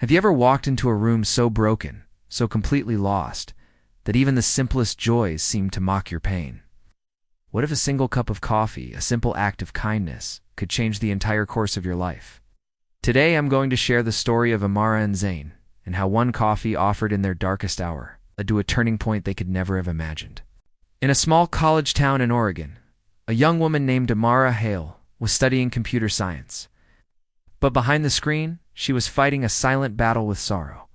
Have you ever walked into a room so broken, so completely lost, that even the simplest joys seem to mock your pain? What if a single cup of coffee, a simple act of kindness, could change the entire course of your life? Today I'm going to share the story of Imara and Zain, and how one coffee offered in their darkest hour led to a turning point they could never have imagined. In a small college town in Oregon, a young woman named Imara Hale was studying computer science. But behind the screen, she was fighting a silent battle with sorrow.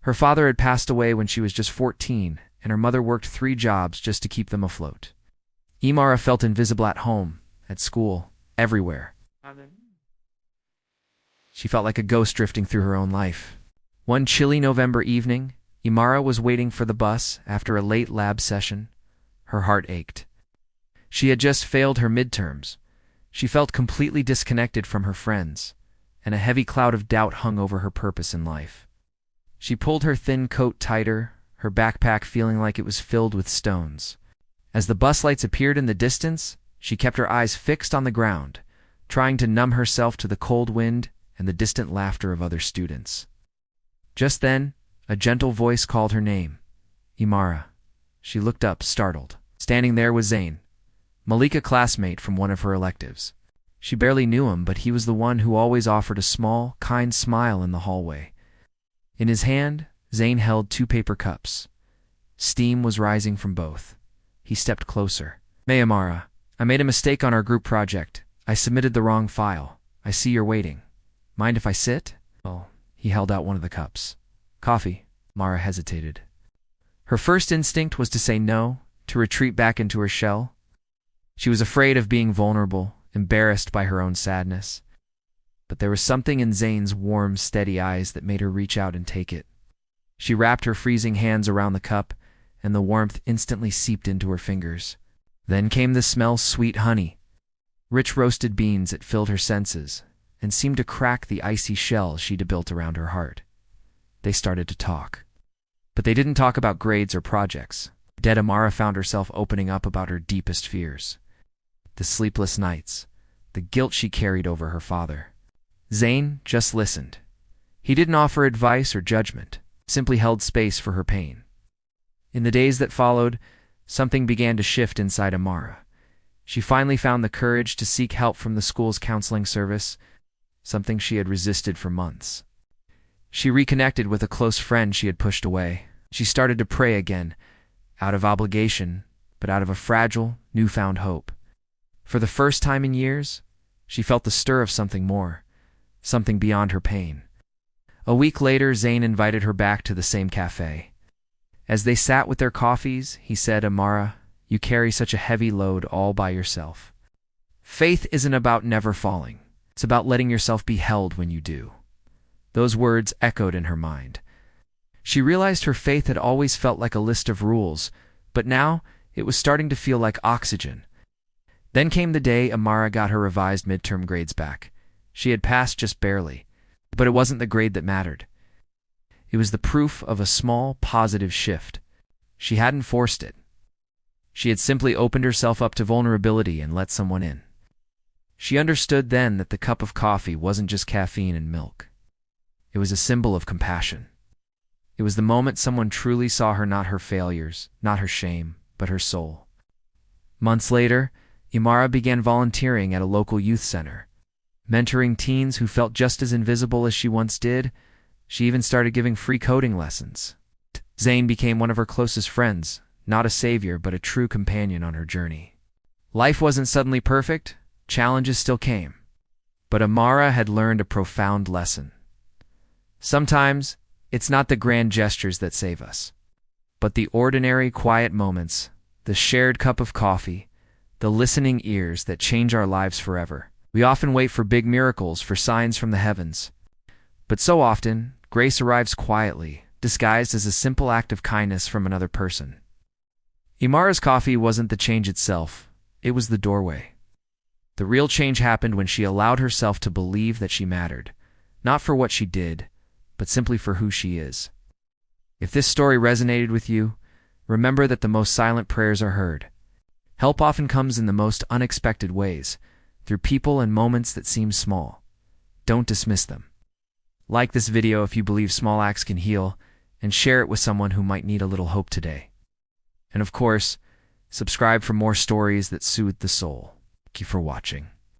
Her father had passed away when she was just 14, and her mother worked 3 jobs just to keep them afloat. Imara felt invisible at home, at school, everywhere. She felt like a ghost drifting through her own life. One chilly November evening, Imara was waiting for the bus after a late lab session. Her heart ached. She had just failed her midterms. She felt completely disconnected from her friends, and a heavy cloud of doubt hung over her purpose in life. She pulled her thin coat tighter, her backpack feeling like it was filled with stones. As the bus lights appeared in the distance, she kept her eyes fixed on the ground, trying to numb herself to the cold wind and the distant laughter of other students. Just then, a gentle voice called her name. Imara. She looked up, startled. Standing there was Zain, a classmate from one of her electives. She barely knew him, but he was the one who always offered a small, kind smile in the hallway. In his hand, Zain held 2 paper cups. Steam was rising from both. He stepped closer. "Hey, Imara, I made a mistake on our group project. I submitted the wrong file. I see you're waiting. Mind if I sit?" Oh, he held out one of the cups. "Coffee." Imara hesitated. Her first instinct was to say no, to retreat back into her shell. She was afraid of being vulnerable, embarrassed by her own sadness. But there was something in Zain's warm, steady eyes that made her reach out and take it. She wrapped her freezing hands around the cup, and the warmth instantly seeped into her fingers. Then came the smell of sweet honey. Rich roasted beans that filled her senses, and seemed to crack the icy shell she'd built around her heart. They started to talk. But they didn't talk about grades or projects. Dead Imara found herself opening up about her deepest fears. The sleepless nights, the guilt she carried over her father. Zain just listened. He didn't offer advice or judgment, simply held space for her pain. In the days that followed, something began to shift inside Imara. She finally found the courage to seek help from the school's counseling service, something she had resisted for months. She reconnected with a close friend she had pushed away. She started to pray again, out of obligation, but out of a fragile, newfound hope. For the first time in years, she felt the stir of something more, something beyond her pain. A week later, Zain invited her back to the same cafe. As they sat with their coffees, he said, "Imara, you carry such a heavy load all by yourself. Faith isn't about never falling. It's about letting yourself be held when you do." Those words echoed in her mind. She realized her faith had always felt like a list of rules, but now it was starting to feel like oxygen. Then came the day Imara got her revised midterm grades back. She had passed just barely, but it wasn't the grade that mattered. It was the proof of a small, positive shift. She hadn't forced it. She had simply opened herself up to vulnerability and let someone in. She understood then that the cup of coffee wasn't just caffeine and milk. It was a symbol of compassion. It was the moment someone truly saw her, not her failures, not her shame, but her soul. Months later, Imara began volunteering at a local youth center, mentoring teens who felt just as invisible as she once did. She even started giving free coding lessons. Zain became one of her closest friends, not a savior, but a true companion on her journey. Life wasn't suddenly perfect, challenges still came. But Imara had learned a profound lesson. Sometimes, it's not the grand gestures that save us, but the ordinary, quiet moments, the shared cup of coffee, the listening ears that change our lives forever. We often wait for big miracles, for signs from the heavens. But so often, grace arrives quietly, disguised as a simple act of kindness from another person. Imara's coffee wasn't the change itself, it was the doorway. The real change happened when she allowed herself to believe that she mattered, not for what she did, but simply for who she is. If this story resonated with you, remember that the most silent prayers are heard. Help often comes in the most unexpected ways, through people and moments that seem small. Don't dismiss them. Like this video if you believe small acts can heal, and share it with someone who might need a little hope today. And of course, subscribe for more stories that soothe the soul. Thank you for watching.